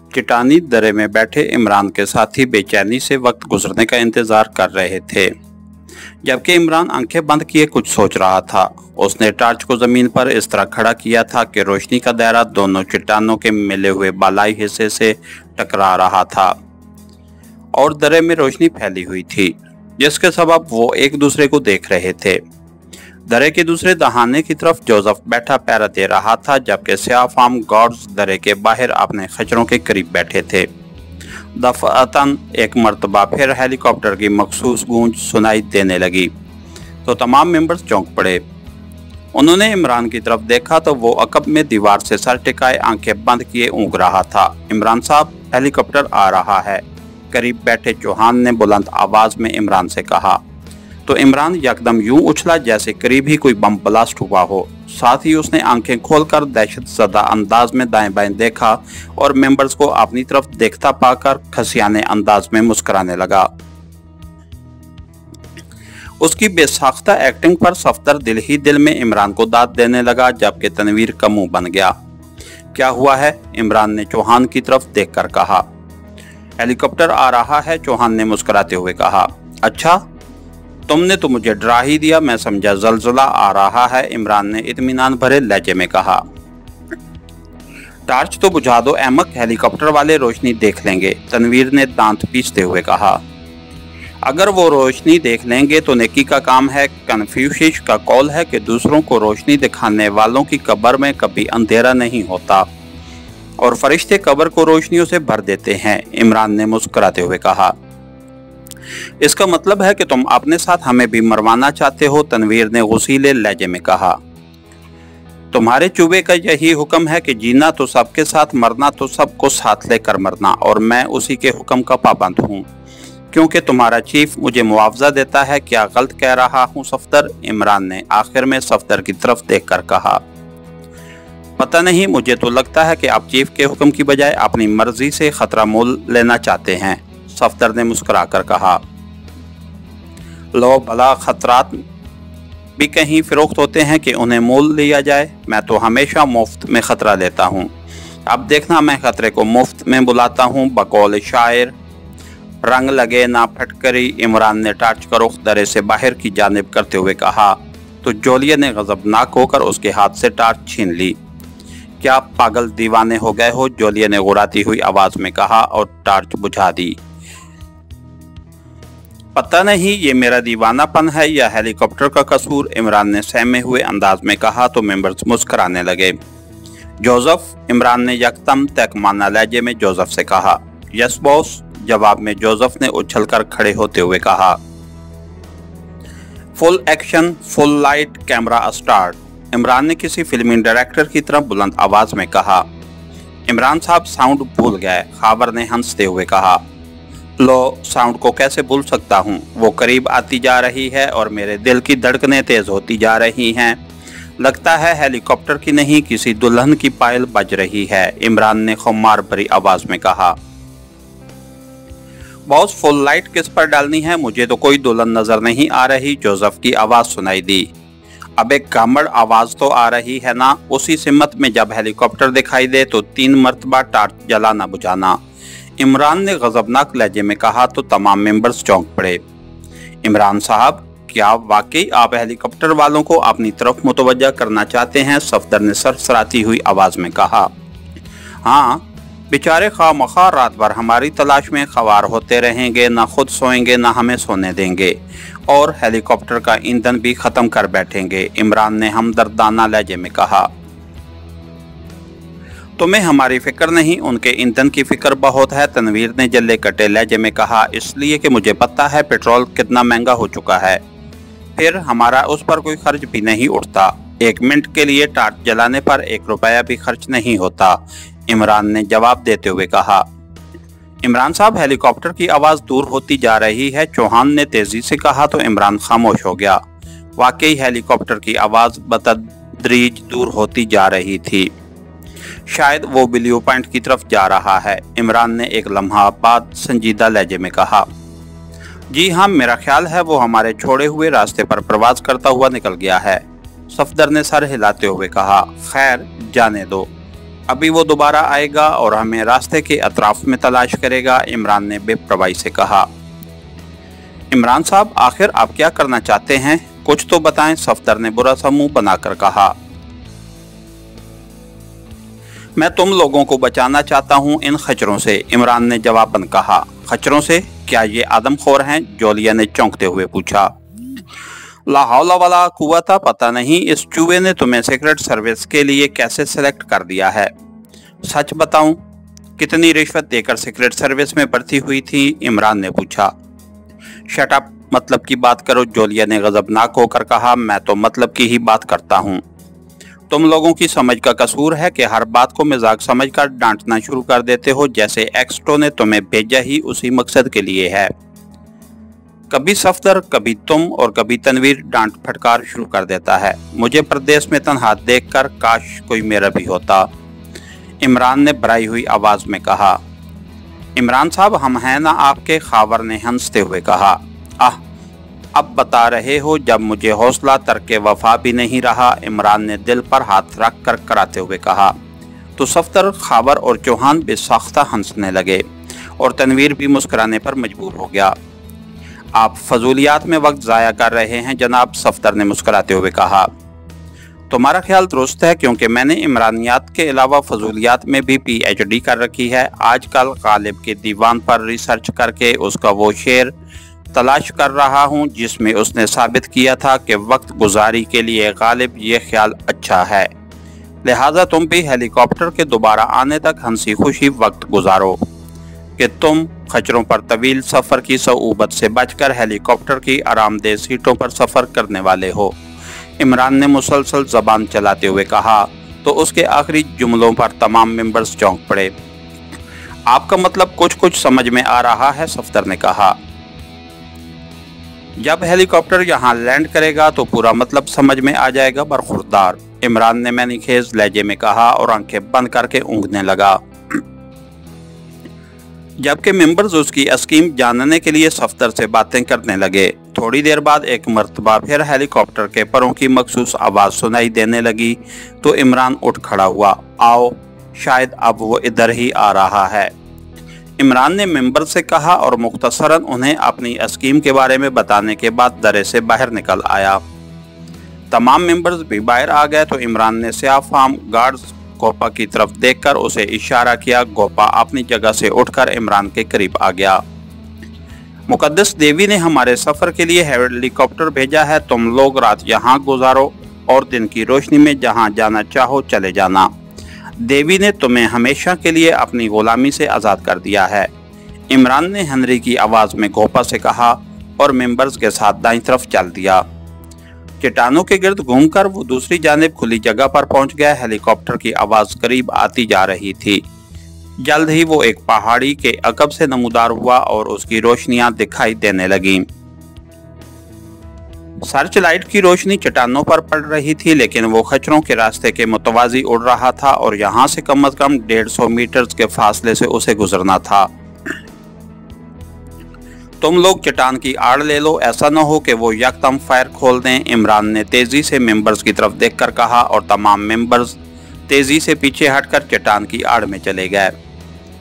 चट्टानी दर्रे में बैठे इमरान के साथी बेचैनी से वक्त गुजरने का इंतजार कर रहे थे, जबकि इमरान आंखें बंद किए कुछ सोच रहा था। उसने टार्च को जमीन पर इस तरह खड़ा किया था कि रोशनी का दायरा दोनों चट्टानों के मिले हुए बालाई हिस्से से टकरा रहा था और दर्रे में रोशनी फैली हुई थी, जिसके सबब वो एक दूसरे को देख रहे थे। दर्रे के दूसरे दहाने की तरफ जोसेफ बैठा पैरा दे रहा था, जबकि सियाफाम गार्ड्स दर्रे के बाहर अपने खच्चरों के करीब बैठे थे। दफअतन एक मर्तबा फिर हेलीकॉप्टर की मखसूस गूंज सुनाई देने लगी तो तमाम मेंबर्स चौंक पड़े। उन्होंने इमरान की तरफ देखा तो वो अकब में दीवार से सर टिकाए आंखें बंद किए ऊँग रहा था। इमरान साहब, हेलीकॉप्टर आ रहा है, करीब बैठे चौहान ने बुलंद आवाज में इमरान से कहा। तो इमरान यकदम यूं उछला जैसे करीब ही कोई बम ब्लास्ट हुआ हो। साथ ही उसने आंखें खोलकर दहशत ज़दा अंदाज में दाएं बाएं देखा और मेंबर्स को अपनी तरफ देखता पाकर खसियाने अंदाज में मुस्कुराने लगा। उसकी बेसाख्ता एक्टिंग पर सफदर दिल ही दिल में इमरान को दाद देने लगा, जबकि तनवीर का मुंह बन गया। क्या हुआ है? इमरान ने चौहान की तरफ देखकर कहा। हेलीकॉप्टर आ रहा है, चौहान ने मुस्कुराते हुए कहा। अच्छा, तुमने तो मुझे डरा ही दिया, मैं समझा जलजला आ रहा है, इमरान ने इत्मीनान भरे लहजे में कहा। टार्च तो बुझा दो अहमक, हेलीकॉप्टर वाले रोशनी देख लेंगे, तनवीर ने दांत पीसते हुए कहा। अगर वो रोशनी देख लेंगे तो नेकी का काम है। कन्फ्यूशियस का कौल है कि दूसरों को रोशनी दिखाने वालों की कब्र में कभी अंधेरा नहीं होता और फरिश्ते कब्र को रोशनियों से भर देते हैं, इमरान ने मुस्कुराते हुए कहा। इसका मतलब है कि तुम अपने साथ हमें भी मरवाना चाहते हो, तनवीर ने गुस्सीले लहजे में कहा। तुम्हारे चूबे का यही हुक्म है कि जीना तो सबके साथ, मरना तो सबको साथ लेकर मरना, और मैं उसी के हुक्म का पाबंद हूँ क्योंकि तुम्हारा चीफ मुझे मुआवजा देता है। क्या गलत कह रहा हूँ सफदर? इमरान ने आखिर में सफदर की तरफ देखकर कहा। पता नहीं, मुझे तो लगता है कि आप चीफ के हुक्म की बजाय अपनी मर्जी से खतरा मोल लेना चाहते हैं, सफदर ने मुस्कुराकर कहा। लो भला, खतरात भी कहीं फरोख्त होते हैं कि उन्हें मोल लिया जाए? मैं तो हमेशा मुफ्त में खतरा लेता हूँ। अब देखना मैं खतरे को मुफ्त में बुलाता हूँ। बकौल शायर रंग लगे ना फटकरी, इमरान ने टार्च का रुख दरे से बाहर की जानिब करते हुए कहा तो जोलिया ने गजबनाक होकर उसके हाथ से टार्च छीन ली। क्या पागल दीवाने हो गए हो? जोलिया ने गुराती हुई आवाज में कहा और टार्च बुझा दी। पता नहीं ये मेरा दीवानापन है या हेलीकॉप्टर का कसूर, इमरान ने सहमे हुए अंदाज में कहा तो मेंबर्स मुस्कुराने लगे। जोसेफ, इमरान ने यकदम तहकमाना लहजे में जोसेफ से कहा। यस बॉस, जवाब में जोसेफ ने उछलकर खड़े होते हुए कहा। Full action, full light, camera start, Imran ने किसी फिल्मी डायरेक्टर की तरफ बुलंद आवाज में कहा। इमरान साहब साउंड भूल गए, खावर ने हंसते हुए कहा। लो, साउंड को कैसे भूल सकता हूँ? वो करीब आती जा रही है और मेरे दिल की धड़कनें तेज होती जा रही हैं। लगता है हेलीकॉप्टर की नहीं, किसी दुल्हन की पायल बज रही है, इमरान ने खुमार भरी आवाज में कहा। बॉस, फुल लाइट किस पर डालनी है? मुझे तो कोई दुल्हन नजर नहीं आ रही, जोसेफ की आवाज सुनाई दी। अब एक गामड़ आवाज तो आ रही है ना? उसी सिमत में जब हेलीकॉप्टर दिखाई दे तो 3 मरतबा टार्च जलाना बुझाना, इमरान ने गजबनाक लहजे में कहा तो तमाम मेंबर्स चौंक पड़े। इमरान साहब, क्या वाकई आप हेलीकॉप्टर वालों को अपनी तरफ मुतवज्जा करना चाहते हैं? सफदर ने सरसराती हुई आवाज में कहा। हाँ, बेचारे खामखा रात भर हमारी तलाश में खवार होते रहेंगे, ना खुद सोएंगे ना हमें सोने देंगे, और हेलीकॉप्टर का ईंधन भी खत्म कर बैठेंगे, इमरान ने हमदर्दाना लहजे में कहा। तुम्हें हमारी फिक्र नहीं, उनके ईंधन की फिक्र बहुत है, तनवीर ने जल्ले कटे लहजे में कहा। इसलिए कि मुझे पता है पेट्रोल कितना महंगा हो चुका है, फिर हमारा उस पर कोई खर्च भी नहीं उठता। 1 मिनट के लिए टार्च जलाने पर 1 रुपया भी खर्च नहीं होता, इमरान ने जवाब देते हुए कहा। इमरान साहब, हेलीकॉप्टर की आवाज दूर होती जा रही है, चौहान ने तेजी से कहा तो इमरान खामोश हो गया। वाकई हेलीकॉप्टर की आवाज बतदरीज दूर होती जा रही थी। शायद वो ब्लू पॉइंट की तरफ जा रहा है, इमरान ने एक लम्हा बाद संजीदा लहजे में कहा। जी हाँ, मेरा ख्याल है वो हमारे छोड़े हुए रास्ते पर प्रवास करता हुआ निकल गया है, सफदर ने सर हिलाते हुए कहा। खैर, जाने दो, अभी वो दोबारा आएगा और हमें रास्ते के अतराफ में तलाश करेगा, इमरान ने बेपरवाही से कहा। इमरान साहब, आखिर आप क्या करना चाहते हैं? कुछ तो बताएं, सफदर ने बुरा सा मुंह बनाकर कहा। मैं तुम लोगों को बचाना चाहता हूं इन खच्चरों से, इमरान ने जवाबन कहा। खच्चरों से? क्या ये आदमखोर हैं? जोलिया ने चौंकते हुए पूछा। ला हौला वला कुव्वता, पता नहीं इस चूहे ने तुम्हें सीक्रेट सर्विस के लिए कैसे सिलेक्ट कर दिया है। सच बताऊं, कितनी रिश्वत देकर सीक्रेट सर्विस में भर्ती हुई थी? इमरान ने पूछा। शट अप, मतलब की बात करो, जोलिया ने गजबनाक होकर कहा। मैं तो मतलब की ही बात करता हूँ। तुम लोगों की समझ का कसूर है कि हर बात को मजाक समझकर डांटना शुरू कर देते हो, जैसे एक्सटो ने तुम्हें भेजा ही उसी मकसद के लिए है। कभी सफदर, कभी तुम और कभी तनवीर डांट फटकार शुरू कर देता है। मुझे प्रदेश में तन्हा देखकर काश कोई मेरा भी होता, इमरान ने भराई हुई आवाज में कहा। इमरान साहब, हम हैं ना आपके, खावर ने हंसते हुए कहा। अब बता रहे हो जब मुझे हौसला तर्क वफा भी नहीं रहा, इमरान ने दिल पर हाथ रख कर कराते हुए कहा। तो सफदर, खावर और चौहान बेसाख्ता हंसने लगे और तनवीर भी मुस्कुराने पर मजबूर हो गया। आप फजूलियात में वक्त ज़ाया कर रहे हैं जनाब, सफदर ने मुस्कुराते हुए कहा। तुम्हारा ख्याल दुरुस्त है, क्योंकि मैंने इमरानियात के अलावा फजूलियात में भी PhD कर रखी है। आजकल गालिब के दीवान पर रिसर्च करके उसका वो शेर तलाश कर रहा हूँ जिसमें उसने साबित किया था कि वक्त गुजारी के लिए गालिब ये ख्याल अच्छा है। लिहाजा तुम भी हेलीकॉप्टर के दोबारा आने तक हंसी खुशी वक्त गुजारो कि तुम खच्चरों पर तवील सफ़र की सऊबत से बचकर हेलीकॉप्टर की आरामदेह सीटों पर सफ़र करने वाले हो, इमरान ने मुसलसल जबान चलाते हुए कहा। तो उसके आखिरी जुमलों पर तमाम मेंबर्स चौंक पड़े। आपका मतलब कुछ समझ में आ रहा है, सफदर ने कहा। जब हेलीकॉप्टर यहाँ लैंड करेगा तो पूरा मतलब समझ में आ जाएगा बरखुरदार, इमरान ने मैनीखेज लहजे में कहा और आंखें बंद करके ऊँघने लगा। जबकि मेंबर्स उसकी स्कीम जानने के लिए सफदर से बातें करने लगे। थोड़ी देर बाद एक मर्तबा फिर हेलीकॉप्टर के परों की मखसूस आवाज़ सुनाई देने लगी तो इमरान उठ खड़ा हुआ। आओ, शायद अब वो इधर ही आ रहा है, इमरान ने मेंबर से कहा और मुख्तसरन उन्हें अपनी स्कीम के बारे में बताने के बाद दरे से बाहर निकल आया। तमाम मेंबर्स भी बाहर आ गए तो इमरान ने स्याह फार्म गार्ड्स गोपा की तरफ देखकर उसे इशारा किया। गोपा अपनी जगह से उठकर इमरान के करीब आ गया। मुकद्दस देवी ने हमारे सफ़र के लिए हेलीकॉप्टर भेजा है, तुम लोग रात यहाँ गुजारो और दिन की रोशनी में जहाँ जाना चाहो चले जाना। देवी ने तुम्हें हमेशा के लिए अपनी गुलामी से आज़ाद कर दिया है, इमरान ने हेनरी की आवाज़ में गोपा से कहा और मेंबर्स के साथ दाईं तरफ चल दिया। चट्टानों के गिर्द घूमकर वो दूसरी जानिब खुली जगह पर पहुंच गया। हेलीकॉप्टर की आवाज़ करीब आती जा रही थी। जल्द ही वो एक पहाड़ी के अकब से नमूदार हुआ और उसकी रोशनियां दिखाई देने लगीं। सर्च लाइट की रोशनी चट्टानों पर पड़ रही थी, लेकिन वो खच्चरों के रास्ते के मुतवाजी उड़ रहा था और यहाँ से कम अज कम 150 मीटर के फासले से उसे गुजरना था। तुम लोग चट्टान की आड़ ले लो, ऐसा न हो कि वो यकदम फायर खोल दें, इमरान ने तेजी से मेंबर्स की तरफ देखकर कहा और तमाम मेंबर्स तेजी से पीछे हटकर चट्टान की आड़ में चले गए।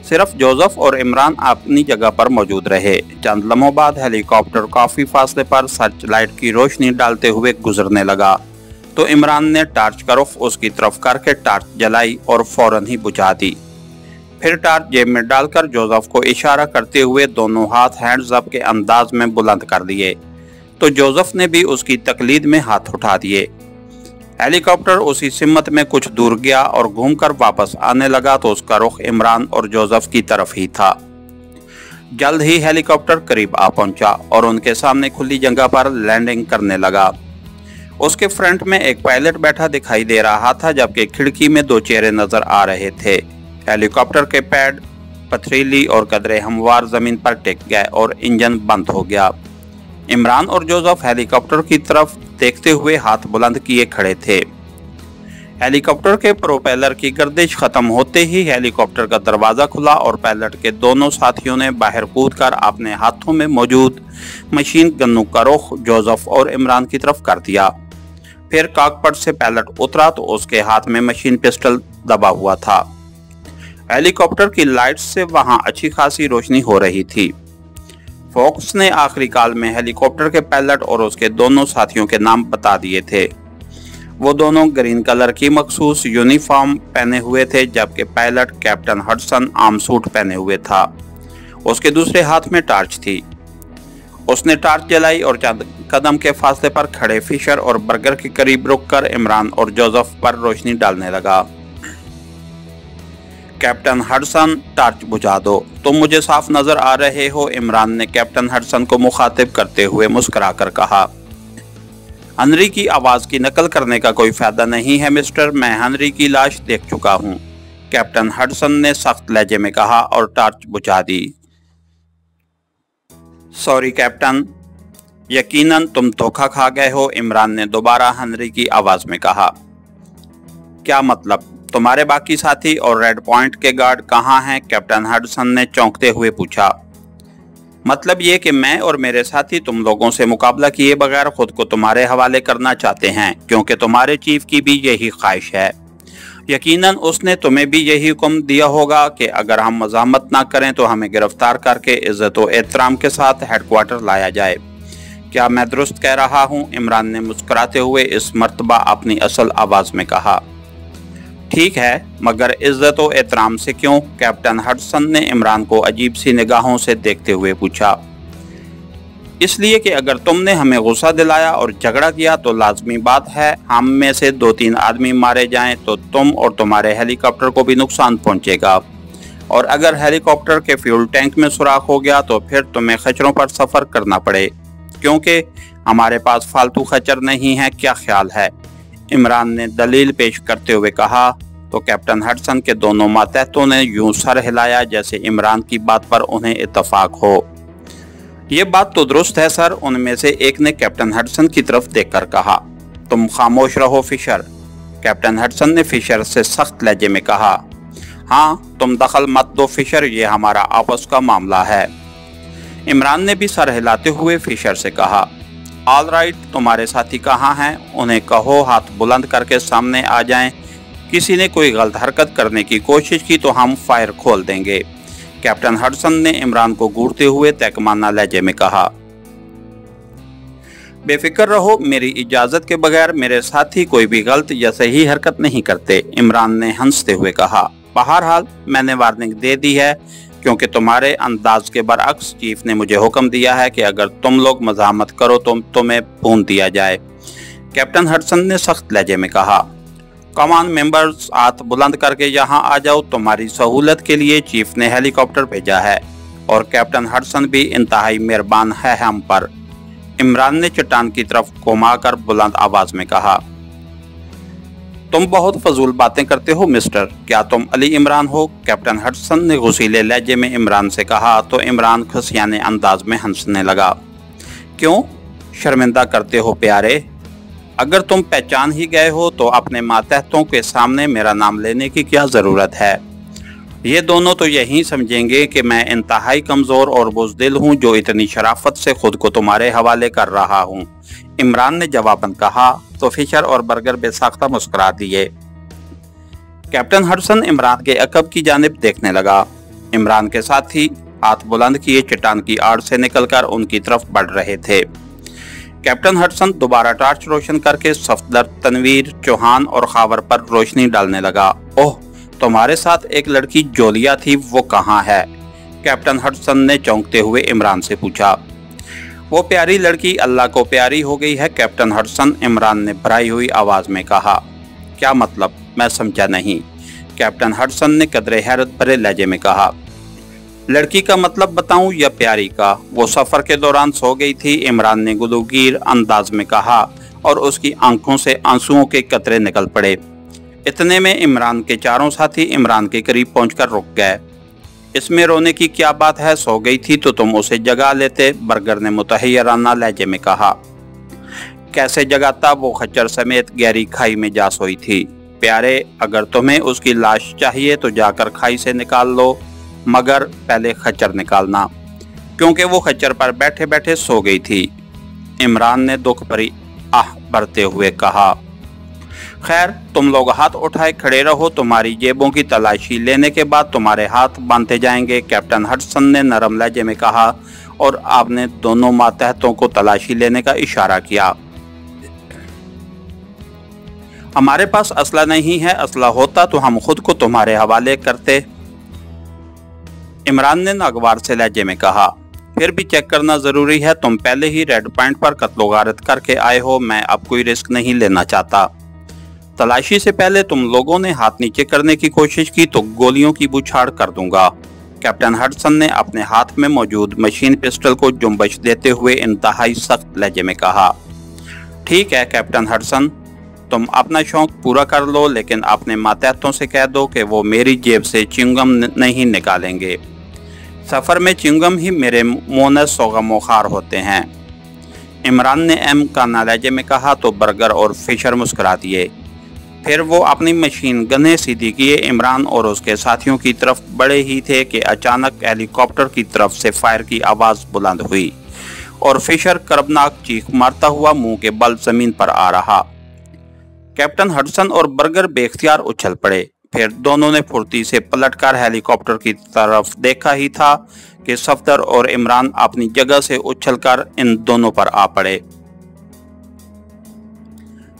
सिर्फ जोसेफ और इमरान अपनी जगह पर मौजूद रहे। चंद लम्हों बाद हेलीकॉप्टर काफ़ी फासले पर सर्च लाइट की रोशनी डालते हुए गुजरने लगा तो इमरान ने टार्च का रुख उसकी तरफ करके टार्च जलाई और फौरन ही बुझा दी। फिर टार्च जेब में डालकर जोसेफ को इशारा करते हुए दोनों हाथ हैंड्स अप के अंदाज में बुलंद कर दिए तो जोसेफ ने भी उसकी तकलीद में हाथ उठा दिए। हेलीकॉप्टर उसी सिमत में कुछ दूर गया और घूमकर वापस आने लगा तो उसका रुख इमरान और जोसेफ की तरफ ही था। जल्द ही हेलीकॉप्टर करीब आ पहुंचा और उनके सामने खुली जगह पर लैंडिंग करने लगा। उसके फ्रंट में एक पायलट बैठा दिखाई दे रहा था, जबकि खिड़की में दो चेहरे नजर आ रहे थे। हेलीकॉप्टर के पैड पथरीली और कदरे हमवार जमीन पर टिक गए और इंजन बंद हो गया। इमरान और जोसेफ हेलीकॉप्टर की तरफ देखते हुए हाथ बुलंद किए खड़े थे। हेलीकॉप्टर के प्रोपेलर की गर्दिश खत्म होते ही हेलीकॉप्टर का दरवाज़ा खुला और पायलट के दोनों साथियों ने बाहर कूदकर अपने हाथों में मौजूद मशीन गन्नों का रुख जोसेफ और इमरान की तरफ कर दिया। फिर कॉकपिट से पायलट उतरा तो उसके हाथ में मशीन पिस्टल दबा हुआ था। हेलीकॉप्टर की लाइट्स से वहां अच्छी खासी रोशनी हो रही थी। फॉक्स ने आखिरी कॉल में हेलीकॉप्टर के पायलट और उसके दोनों साथियों के नाम बता दिए थे। वो दोनों ग्रीन कलर की मखसूस यूनिफॉर्म पहने हुए थे, जबकि pilot captain Hudson arm suit पहने हुए था। उसके दूसरे हाथ में टॉर्च थी। उसने टॉर्च जलाई और चंद कदम के फासले पर खड़े फिशर और बर्गर के करीब रुककर इमरान और जोसेफ पर रोशनी डालने लगा। कैप्टन हडसन, टॉर्च बुझा दो, तुम मुझे साफ नजर आ रहे हो, इमरान ने कैप्टन हडसन को मुखातिब करते हुए मुस्कुराकर कहा। हेनरी की आवाज की नकल करने का कोई फायदा नहीं है मिस्टर, मैं हेनरी की लाश देख चुका हूं, कैप्टन हडसन ने सख्त लहजे में कहा और टॉर्च बुझा दी। सॉरी कैप्टन, यकीनन तुम धोखा खा गए हो, इमरान ने दोबारा हेनरी की आवाज में कहा। क्या मतलब? तुम्हारे बाकी साथी और रेड पॉइंट के गार्ड कहाँ हैं? कैप्टन हडसन ने चौंकते हुए पूछा। मतलब ये कि मैं और मेरे साथी तुम लोगों से मुकाबला किए बगैर खुद को तुम्हारे हवाले करना चाहते हैं, क्योंकि तुम्हारे चीफ की भी यही ख्वाहिश है। यकीनन उसने तुम्हें भी यही हुक्म दिया होगा कि अगर हम मज़ाहमत ना करें तो हमें गिरफ्तार करके इज्जत और एहतराम के साथ हेडक्वार्टर लाया जाए। क्या मैं दुरुस्त कह रहा हूं? इमरान ने मुस्कुराते हुए इस मर्तबा अपनी असल आवाज में कहा। ठीक है, मगर इज्जत और एहतराम से क्यों? कैप्टन हडसन ने इमरान को अजीब सी निगाहों से देखते हुए पूछा। इसलिए कि अगर तुमने हमें गुस्सा दिलाया और झगड़ा किया तो लाजमी बात है हम में से 2-3 आदमी मारे जाएं तो तुम और तुम्हारे हेलीकॉप्टर को भी नुकसान पहुंचेगा, और अगर हेलीकॉप्टर के फ्यूल टैंक में सुराख हो गया तो फिर तुम्हें खच्चरों पर सफर करना पड़े, क्योंकि हमारे पास फालतू खच्चर नहीं है। क्या ख्याल है? इमरान ने दलील पेश करते हुए कहा। तो कैप्टन हडसन के दोनों मातहतों ने यूं सर हिलाया जैसे इमरान की बात पर उन्हें इत्तफाक हो। ये बात तो दुरुस्त है सर, उनमें से एक ने कैप्टन हडसन की तरफ देखकर कहा। तुम खामोश रहो फिशर, कैप्टन हडसन ने फिशर से सख्त लहजे में कहा। हाँ, तुम दखल मत दो फिशर, ये हमारा आपस का मामला है। इमरान ने भी सर हिलाते हुए फिशर से कहा। ऑल राइट, तुम्हारे साथी कहाँ हैं? उन्हें कहो हाथ बुलंद करके सामने आ जाएं। किसी ने कोई गलत हरकत करने की कोशिश की तो हम फायर खोल देंगे, कैप्टन हडसन ने इमरान को घूरते हुए तहकमाना लहजे में कहा। बेफिक्र रहो, मेरी इजाजत के बगैर मेरे साथी कोई भी गलत या सही हरकत नहीं करते, इमरान ने हंसते हुए कहा। बहरहाल मैंने वार्निंग दे दी है, क्योंकि तुम्हारे अंदाज के बरअक्स चीफ ने मुझे हुक्म दिया है कि अगर तुम लोग मज़ाहमत करो तो तुम्हें भून दिया जाए, कैप्टन हडसन ने सख्त लहजे में कहा। कमांड मेंबर्स, हाथ बुलंद करके यहाँ आ जाओ, तुम्हारी सहूलत के लिए चीफ ने हेलीकॉप्टर भेजा है और कैप्टन हडसन भी इंतहाई मेहरबान है हम पर, इमरान ने चट्टान की तरफ घुमाकर बुलंद आवाज में कहा। तुम बहुत फजूल बातें करते हो मिस्टर, क्या तुम अली इमरान हो? कैप्टन हडसन ने गुस्सीले लहजे में इमरान से कहा तो इमरान खसियाने अंदाज में हंसने लगा। क्यों शर्मिंदा करते हो प्यारे? अगर तुम पहचान ही गए हो तो अपने मातहतों के सामने मेरा नाम लेने की क्या ज़रूरत है? ये दोनों तो यही समझेंगे कि मैं इंतहाई कमज़ोर और बुज़दिल हूँ जो इतनी शराफत से खुद को तुम्हारे हवाले कर रहा हूँ, इमरान ने जवाबन कहा। तो फिशर और बर्गर बेसाख्ता मुस्कुरा दिए। कैप्टन हडसन इमरान के अकब की जानिब देखने लगा। इमरान के साथी हाथ बुलंद किए चट्टान की आड़ से निकलकर उनकी तरफ बढ़ रहे थे। कैप्टन हडसन दोबारा टॉर्च रोशन करके सफदर, तनवीर, चौहान और खावर पर रोशनी डालने लगा। ओह, तुम्हारे साथ एक लड़की जोलिया थी, वो कहाँ है? कैप्टन हडसन ने चौंकते हुए इमरान से पूछा। वो प्यारी लड़की अल्लाह को प्यारी हो गई है, कैप्टन हडसन, इमरान ने भराई हुई आवाज में कहा। क्या मतलब? मैं समझा नहीं, कैप्टन हडसन ने कदरे हैरत भरे लहजे में कहा। लड़की का मतलब बताऊं या प्यारी का? वो सफर के दौरान सो गई थी, इमरान ने गुलूगीर अंदाज में कहा और उसकी आंखों से आंसुओं के कतरे निकल पड़े। इतने में इमरान के चारों साथी इमरान के करीब पहुंचकर रुक गए। इसमें रोने की क्या बात है? सो गई थी तो तुम उसे जगा लेते, बर्गर ने मुतहय्यराना लहजे में कहा। कैसे जगाता? वो खच्चर समेत गहरी खाई में जा सोई थी। प्यारे, अगर तुम्हें उसकी लाश चाहिए तो जाकर खाई से निकाल लो, मगर पहले खच्चर निकालना, क्योंकि वो खच्चर पर बैठे बैठे सो गई थी, इमरान ने दुख भरी आह भरते हुए कहा। खैर, तुम लोग हाथ उठाए खड़े रहो, तुम्हारी जेबों की तलाशी लेने के बाद तुम्हारे हाथ बांधे जाएंगे, कैप्टन हडसन ने नरम लहजे में कहा और आपने दोनों मातहतों को तलाशी लेने का इशारा किया। हमारे पास असला नहीं है, असला होता तो हम खुद को तुम्हारे हवाले करते, इमरान ने नागवार से लहजे में कहा। फिर भी चेक करना जरूरी है, तुम पहले ही रेड पॉइंट पर कत्लो-गारत करके आए हो, मैं अब कोई रिस्क नहीं लेना चाहता। तलाशी से पहले तुम लोगों ने हाथ नीचे करने की कोशिश की तो गोलियों की बौछार कर दूंगा, कैप्टन हडसन ने अपने हाथ में मौजूद मशीन पिस्टल को जुम्बश देते हुए इंतहाई सख्त लहजे में कहा। ठीक है कैप्टन हडसन, तुम अपना शौक पूरा कर लो, लेकिन अपने मातहतों से कह दो कि वो मेरी जेब से च्युइंगम नहीं निकालेंगे। सफ़र में च्युइंगम ही मेरे मोनस सोगमोखार होते हैं, इमरान ने एम का लहजे में कहा तो बर्गर और फिशर मुस्कुरा दिए। फिर वो अपनी मशीन गनें सीधी किए इमरान और उसके साथियों की तरफ बढ़े ही थे कि अचानक हेलीकॉप्टर की तरफ से फायर की आवाज़ बुलंद हुई और फिशर कर्बनाक चीख मारता हुआ मुंह के बल जमीन पर आ रहा। कैप्टन हडसन और बर्गर बेख्तियार उछल पड़े। फिर दोनों ने फुर्ती से पलटकर हेलीकॉप्टर की तरफ देखा ही था कि सफदर और इमरान अपनी जगह से उछलकर इन दोनों पर आ पड़े।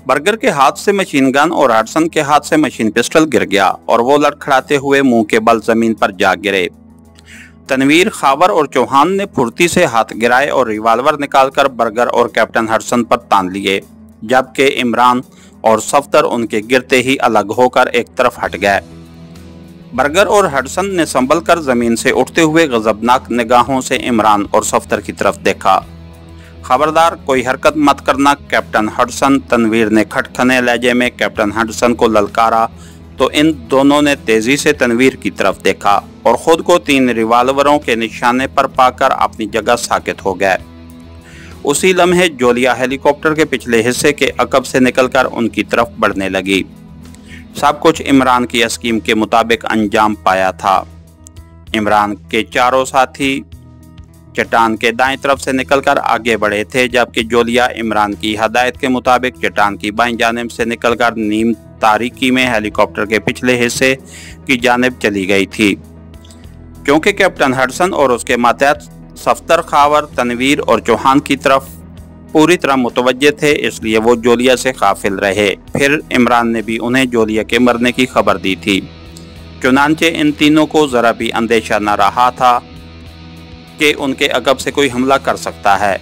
बर्गर के हाथ से मशीन गन और हडसन के हाथ से मशीन पिस्टल गिर गया और वो लड़खड़ाते हुए मुंह के बल जमीन पर जा गिरे। तनवीर, खावर और चौहान ने फुर्ती से हाथ गिराए और रिवाल्वर निकालकर बर्गर और कैप्टन हडसन पर तान लिए, जबकि इमरान और सफदर उनके गिरते ही अलग होकर एक तरफ हट गए। बर्गर और हडसन ने संभल कर जमीन से उठते हुए गजबनाक निगाहों से इमरान और सफदर की तरफ देखा। खबरदार, कोई हरकत मत करना, कैप्टन हडसन, तनवीर ने खटखने लहजे में कैप्टन हडसन को ललकारा तो इन दोनों ने तेजी से तनवीर की तरफ देखा और खुद को 3 रिवाल्वरों के निशाने पर पाकर अपनी जगह साकित हो गए। उसी लम्हे जोलिया हेलीकॉप्टर के पिछले हिस्से के अकब से निकलकर उनकी तरफ बढ़ने लगी। सब कुछ इमरान की स्कीम के मुताबिक अंजाम पाया था। इमरान के चारों साथी चट्टान के दाएं तरफ से निकलकर आगे बढ़े थे, जबकि जोलिया इमरान की हदायत के मुताबिक चट्टान की बाईं जानिब से निकलकर नीम तारीकी में हेलीकॉप्टर के पिछले हिस्से की जानिब चली गई थी। क्योंकि कैप्टन हडसन और उसके मातहत सफदर, खावर, तनवीर और चौहान की तरफ पूरी तरह मुतवज्जे थे, इसलिए वो जोलिया से गाफिल रहे। फिर इमरान ने भी उन्हें जोलिया के मरने की खबर दी थी। चुनांचे इन तीनों को ज़रा भी अंदेशा न रहा था कि उनके अगब से कोई हमला कर सकता है।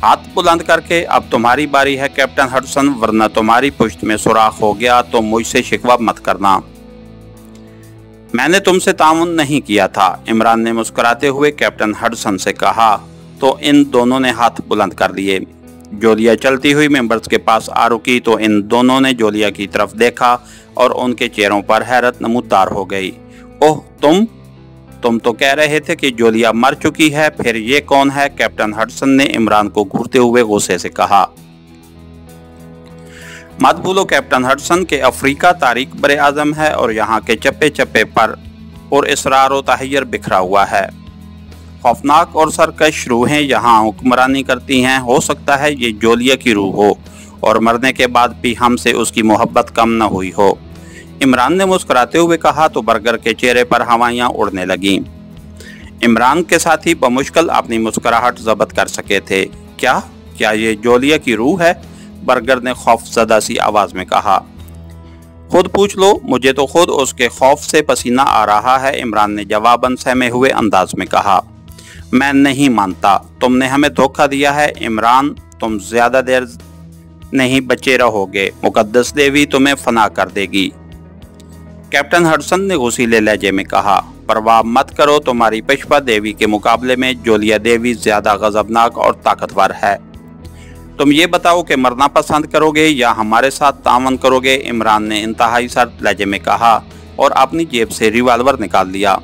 हाथ बुलंद करके, अब तुम्हारी बारी है कैप्टन हडसन, वरना तुम्हारी पुश्त में सुराख हो गया तो मुझसे शिकवा मत करना। मैंने तुमसे ताउन नहीं किया था, इमरान ने मुस्कुराते हुए कैप्टन हडसन से कहा तो इन दोनों ने हाथ बुलंद कर लिए। जोलिया चलती हुई मेंबर्स के पास आ रुकी तो इन दोनों ने जोलिया की तरफ देखा और उनके चेहरों पर हैरत नमूदार हो गई। ओह, तुम तो कह रहे थे कि जोलिया मर चुकी है, फिर ये कौन है? कैप्टन हडसन ने इमरान को घूरते हुए गुस्से से कहा। मत भूलो कैप्टन हडसन के अफ्रीका तारीख बरे आजम है और यहाँ के चप्पे चप्पे पर और इसरार व तहयर बिखरा हुआ है। खौफनाक और सरकश रूहें यहाँ हुक्मरानी करती हैं। हो सकता है ये जोलिया की रूह हो और मरने के बाद भी हमसे उसकी मोहब्बत कम न हुई हो, इमरान ने मुस्कुराते हुए कहा तो बर्गर के चेहरे पर हवाइयाँ उड़ने लगीं। इमरान के साथी बमुश्किल अपनी मुस्कुराहट ज़ब्त कर सके थे। क्या ये जोलिया की रूह है? बर्गर ने खौफज़दा सी आवाज़ में कहा। खुद पूछ लो, मुझे तो खुद उसके खौफ से पसीना आ रहा है, इमरान ने जवाबन सहमे हुए अंदाज में कहा। मैं नहीं मानता, तुमने हमें धोखा दिया है इमरान, तुम ज़्यादा देर नहीं बचे रहोगे, मुकद्दस देवी तुम्हें फना कर देगी, कैप्टन हडसन ने गुस्सीले लहजे में कहा। परवाह मत करो, तुम्हारी पुष्पा देवी के मुकाबले में जोलिया देवी ज़्यादा गजबनाक और ताकतवर है। तुम ये बताओ कि मरना पसंद करोगे या हमारे साथ तावन करोगे, इमरान ने इंतहाई सर्द लहजे में कहा और अपनी जेब से रिवाल्वर निकाल लिया।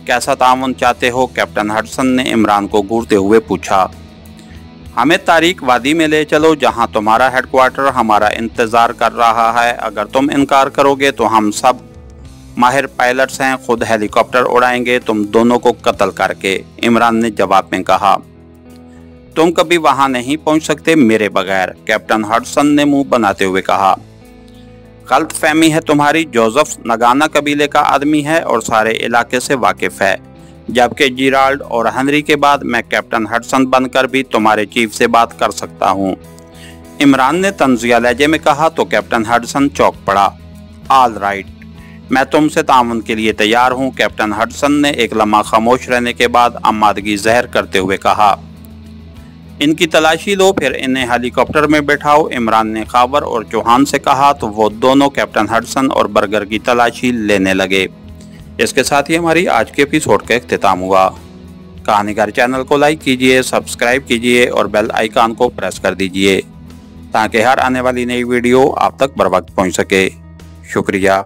कैसा तावन चाहते हो? कैप्टन हडसन ने इमरान को घूरते हुए पूछा। हमें तारीख वादी में ले चलो जहां तुम्हारा हेडक्वार्टर हमारा इंतज़ार कर रहा है। अगर तुम इनकार करोगे तो हम सब माहिर पायलट्स हैं, खुद हेलीकॉप्टर उड़ाएंगे तुम दोनों को कत्ल करके, इमरान ने जवाब में कहा। तुम कभी वहां नहीं पहुंच सकते मेरे बगैर, कैप्टन हडसन ने मुंह बनाते हुए कहा। गलतफहमी है तुम्हारी। जोसेफ नगाना कबीले का आदमी है और सारे इलाके से वाकिफ है, जबकि जिराल्ड और हेनरी के बाद मैं कैप्टन हडसन बनकर भी तुम्हारे चीफ से बात कर सकता हूँ। इमरान ने तंजिया लहजे में कहा तो कैप्टन हडसन चौंक पड़ा। ऑल राइट, मैं तुमसे ताउन के लिए तैयार हूँ, कैप्टन हडसन ने एक लम्हा खामोश रहने के बाद आमादगी ज़हर करते हुए कहा। इनकी तलाशी लो, फिर इन्हें हेलीकॉप्टर में बैठाओ, इमरान ने खावर और चौहान से कहा तो वो दोनों कैप्टन हडसन और बर्गर की तलाशी लेने लगे। इसके साथ ही हमारी आज के एपिसोड का इख्तिताम हुआ। कहानीकार चैनल को लाइक कीजिए, सब्सक्राइब कीजिए और बेल आइकन को प्रेस कर दीजिए ताकि हर आने वाली नई वीडियो आप तक बर वक्त पहुँच सके। शुक्रिया।